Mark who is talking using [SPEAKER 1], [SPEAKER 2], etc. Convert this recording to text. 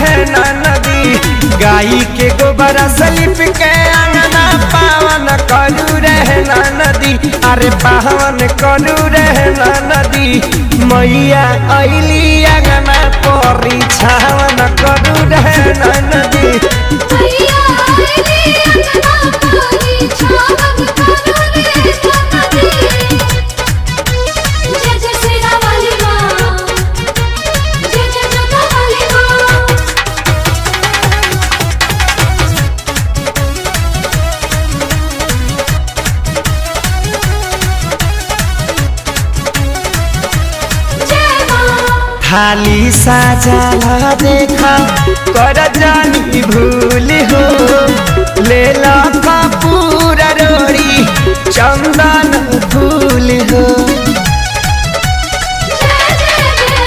[SPEAKER 1] रहे ना नदी। गाई के गोबर सलिप के अंगना पावन करू रहे ना नदी। अरे पावन करू रहे ना नदी। मैया अली अंगना पोरी छावन करू रहे ना नदी।
[SPEAKER 2] मैया अली अंगना पोरी छावन करू रहे ना नदी। जय जय सीता वाली माँ, जय जय जोता वाली माँ।
[SPEAKER 1] थाली साजा देखा कर जानी भूल हो। ले ला कपूर रोड़ी चंदन फूल हो।